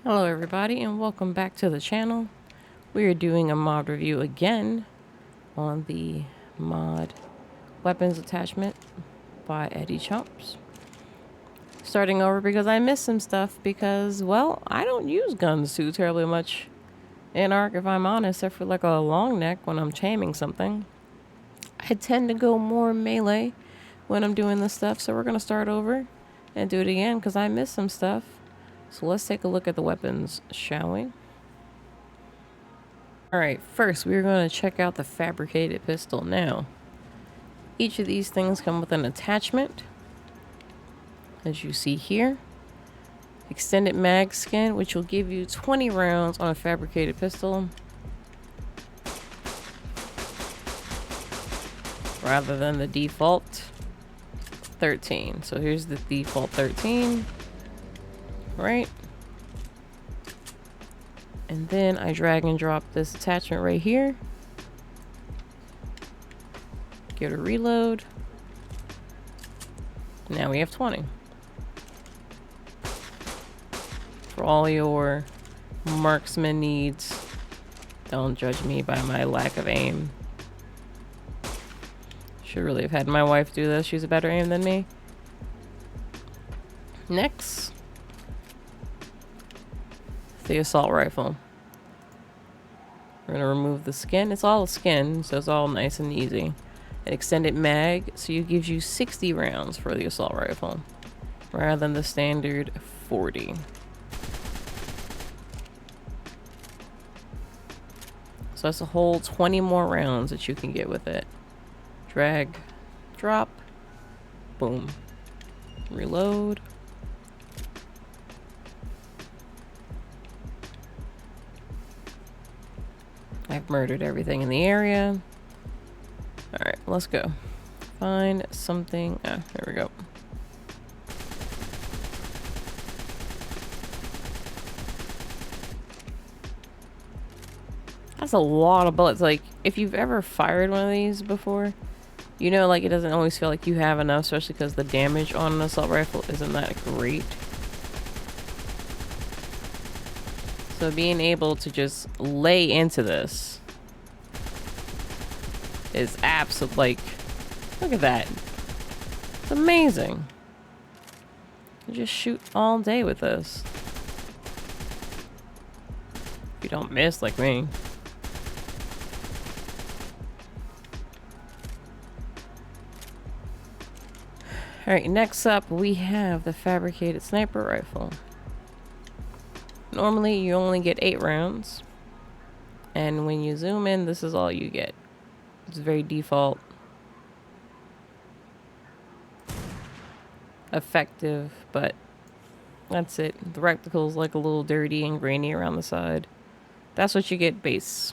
Hello everybody and welcome back to the channel. We are doing a mod review again on the mod weapons attachment by Eddychomps. Starting over because I missed some stuff because, well, I don't use guns too terribly much in Ark, if I'm honest, except for like a long neck when I'm taming something. I tend to go more melee when I'm doing this stuff, so we're going to start over and do it again because I missed some stuff. So let's take a look at the weapons, shall we? Alright, first we're going to check out the fabricated pistol. Now, each of these things come with an attachment, as you see here. Extended mag skin, which will give you 20 rounds on a fabricated pistol, rather than the default 13. So here's the default 13, right? And then I drag and drop this attachment right here. Give it a reload. Now we have 20. For all your marksman needs, don't judge me by my lack of aim. Should really have had my wife do this. She's a better aim than me. Next, the assault rifle. We're going to remove the skin. It's all skin, so it's all nice and easy. An extended mag, so it gives you 60 rounds for the assault rifle, rather than the standard 40. So that's a whole 20 more rounds that you can get with it. Drag, drop, boom. Reload. I've murdered everything in the area. Alright, let's go. Find something. Ah, there we go. That's a lot of bullets. Like, if you've ever fired one of these before, you know, like, it doesn't always feel like you have enough, especially because the damage on an assault rifle isn't that great. So being able to just lay into this is absolute, like, look at that. It's amazing. You just shoot all day with this. If you don't miss like me. Alright, next up we have the fabricated sniper rifle. Normally you only get 8 rounds, and when you zoom in, this is all you get. It's very default. Effective, but that's it. The reticle's like a little dirty and grainy around the side. That's what you get base.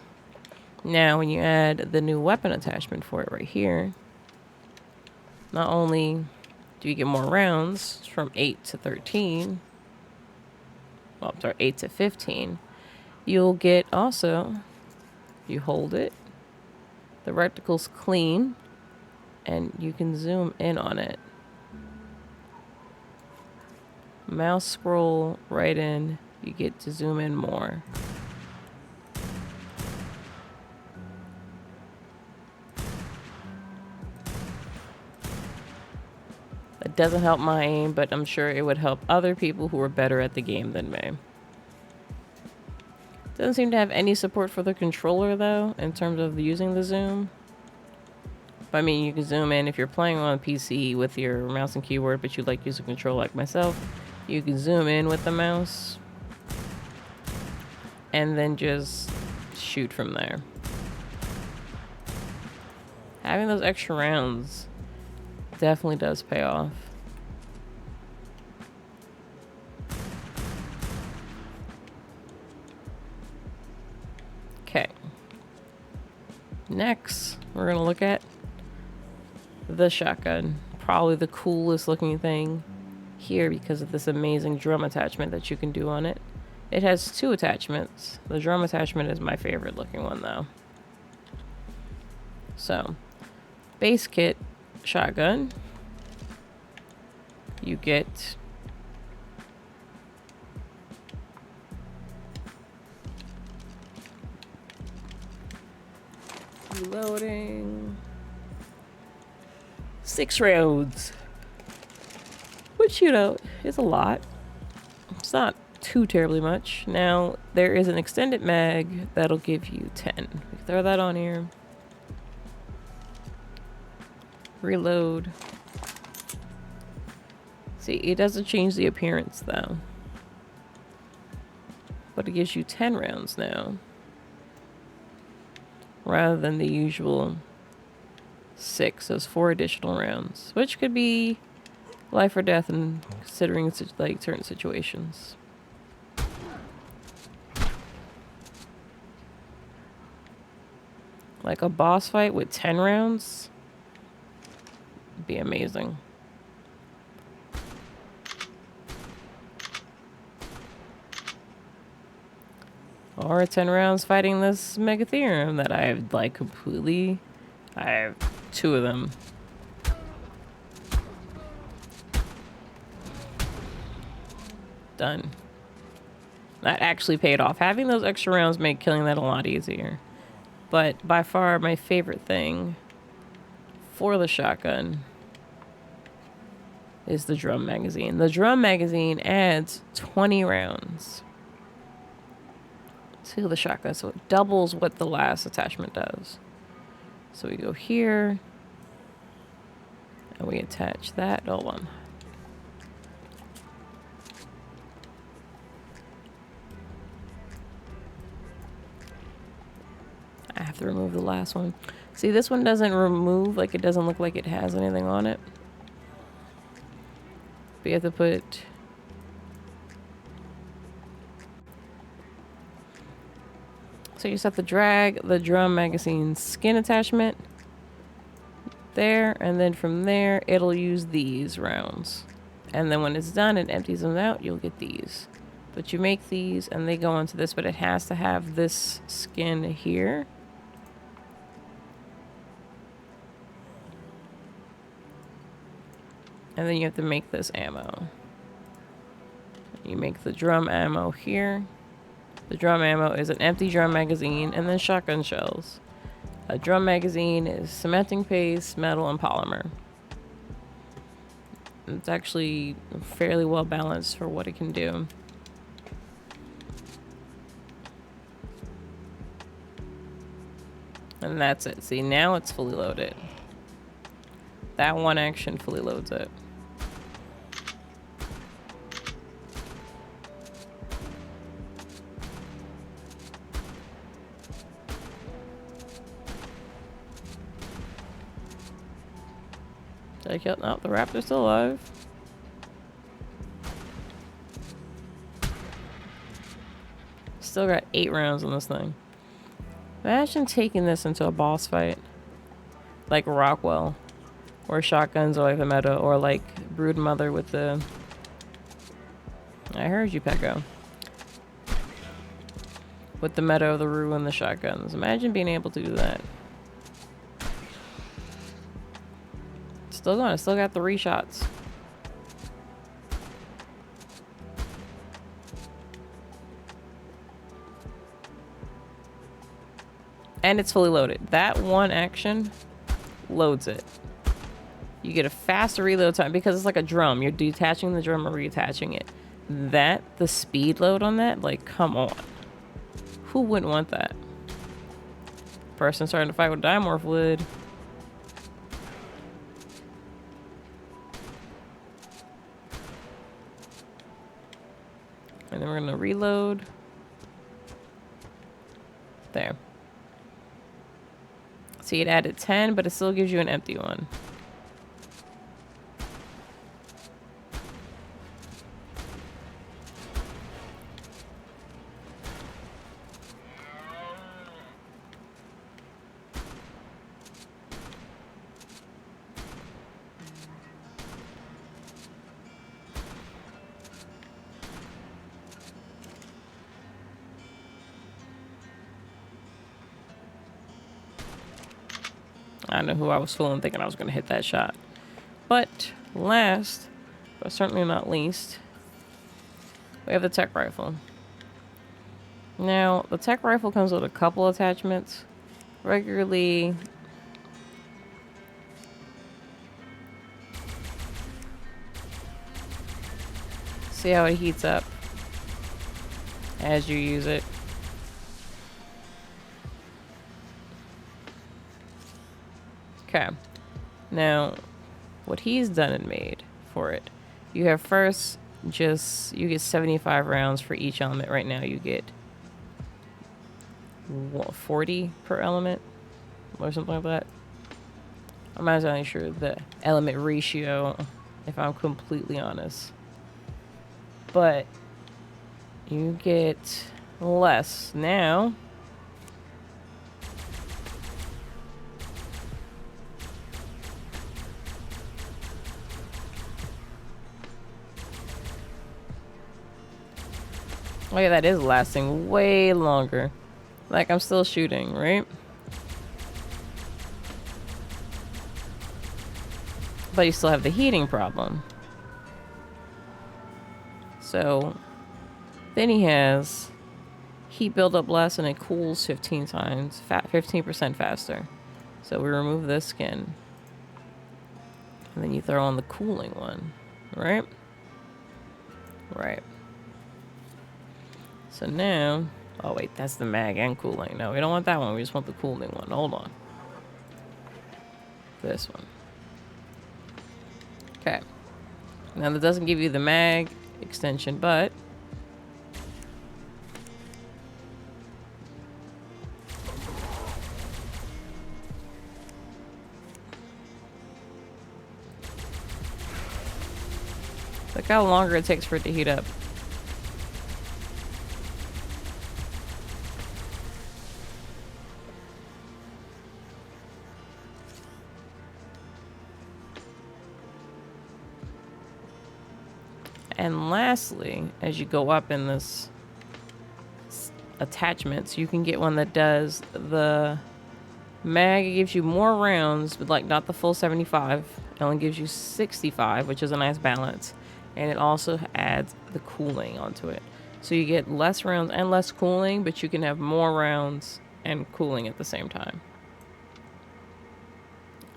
Now when you add the new weapon attachment for it right here, not only do you get more rounds from 8 to 13, well, I'm sorry, 8 to 15, you'll get also, you hold it, the reticle's clean, and you can zoom in on it. Mouse scroll right in, you get to zoom in more. It doesn't help my aim, but I'm sure it would help other people who are better at the game than me. Doesn't seem to have any support for the controller though, in terms of using the zoom. I mean, you can zoom in if you're playing on PC with your mouse and keyboard, but you like using control like myself. You can zoom in with the mouse and then just shoot from there. Having those extra rounds definitely does pay off. Okay. Next, we're gonna look at the shotgun. Probably the coolest looking thing here because of this amazing drum attachment that you can do on it. It has 2 attachments. The drum attachment is my favorite looking one though. So, base kit shotgun. You get Reloading. 6 rounds. Which, you know, is a lot. It's not too terribly much. Now, there is an extended mag that'll give you 10. We throw that on here. Reload. See, it doesn't change the appearance, though. But it gives you 10 rounds now. Rather than the usual 6. There's 4 additional rounds. Which could be life or death in considering like certain situations. Like a boss fight with 10 rounds would be amazing. Or 10 rounds fighting this Megatherium that I have like completely. I have 2 of them. Done. That actually paid off. Having those extra rounds made killing that a lot easier. But by far my favorite thing for the shotgun is the drum magazine. The drum magazine adds 20 rounds to the shotgun, so it doubles what the last attachment does. So we go here and we attach that. Hold on. I have to remove the last one. See, this one doesn't remove, like it doesn't look like it has anything on it. But you have to put so you just have to drag the drum magazine skin attachment there, and then from there it'll use these rounds. And then when it's done and empties them out, you'll get these. But you make these and they go onto this, but it has to have this skin here. And then you have to make this ammo. You make the drum ammo here. The drum ammo is an empty drum magazine and then shotgun shells. A drum magazine is cementing paste, metal, and polymer. It's actually fairly well balanced for what it can do. And that's it. See, now it's fully loaded. That one action fully loads it. Did I kill? No, the raptor's still alive. Still got 8 rounds on this thing. Imagine taking this into a boss fight. Like Rockwell. Or shotguns, or like the meta, or like Broodmother with the... I heard you, Pecco. With the meta of the Rue and the shotguns. Imagine being able to do that. Still going. I still got 3 shots. And it's fully loaded. That one action loads it. You get a faster reload time because it's like a drum. You're detaching the drum or reattaching it. The speed load on that, like, come on. Who wouldn't want that? Person starting to fight with Dimorph would. And then we're gonna reload. There. See, it added 10, but it still gives you an empty one. I don't know who I was fooling thinking I was going to hit that shot. But last, but certainly not least, we have the tech rifle. Now, the tech rifle comes with a couple attachments. regularly. See how it heats up as you use it. Okay. Now, what he's done and made for it, you have first you get 75 rounds for each element. Right now you get 40 per element or something like that. I'm not entirely sure the element ratio, if I'm completely honest. But you get less now. Oh yeah, that is lasting way longer. Like, I'm still shooting, right? But you still have the heating problem. So then he has heat buildup less and it cools 15% faster. So we remove this skin. And then you throw on the cooling one, right? Right. So now, oh wait, that's the mag and cooling. No, we don't want that one. We just want the cooling one. Hold on. This one. Okay. Now that doesn't give you the mag extension, but look how longer it takes for it to heat up. And lastly, as you go up in this attachments, you can get one that does the mag. It gives you more rounds, but like not the full 75. It only gives you 65, which is a nice balance. And it also adds the cooling onto it. So you get less rounds and less cooling, but you can have more rounds and cooling at the same time.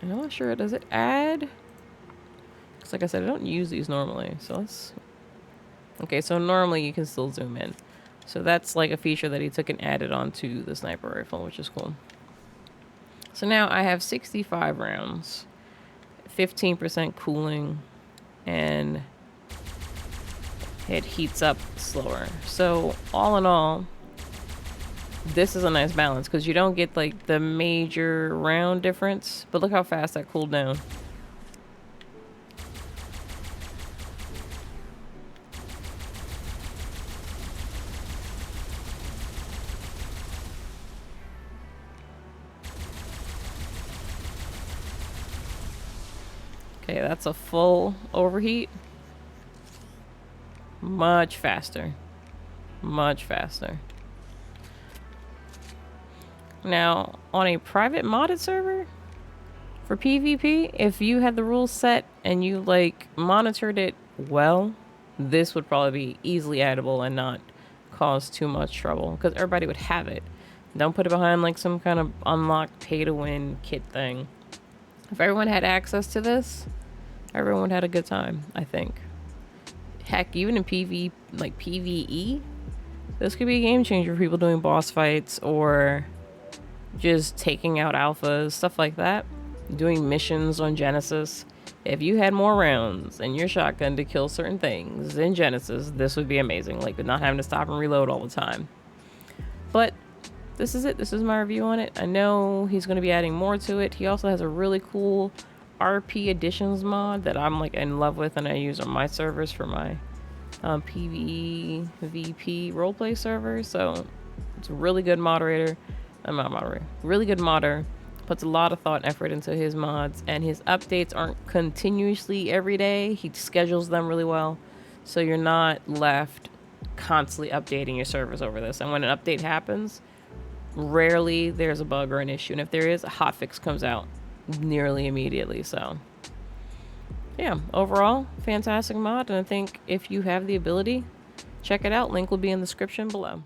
I'm not sure. Does it add? Because like I said, I don't use these normally. So let's... Okay, so normally you can still zoom in. So that's like a feature that he took and added onto the sniper rifle, which is cool. So now I have 65 rounds, 15% cooling, and it heats up slower. So all in all, this is a nice balance because you don't get like the major round difference, but look how fast that cooled down. Okay, that's a full overheat. Much faster. Much faster. Now, on a private modded server, for PvP, if you had the rules set and you, like, monitored it well, this would probably be easily addable and not cause too much trouble, because everybody would have it. Don't put it behind, like, some kind of unlocked pay-to-win kit thing. If everyone had access to this, everyone had a good time, I think. Heck, even in PvE, this could be a game changer for people doing boss fights or just taking out alphas, stuff like that. Doing missions on Genesis. If you had more rounds and your shotgun to kill certain things in Genesis, this would be amazing. Like, not having to stop and reload all the time. But this is it. This is my review on it. I know he's going to be adding more to it. He also has a really cool RP additions mod that I'm like in love with and I use on my servers for my PvE VP roleplay server. So it's a really good moderator. Really good modder. Puts a lot of thought and effort into his mods, and his updates aren't continuously every day. He schedules them really well, so you're not left constantly updating your servers over this. And when an update happens, rarely there's a bug or an issue, and if there is, a hotfix comes out nearly immediately. So yeah, overall fantastic mod, and I think if you have the ability, check it out. Link will be in the description below.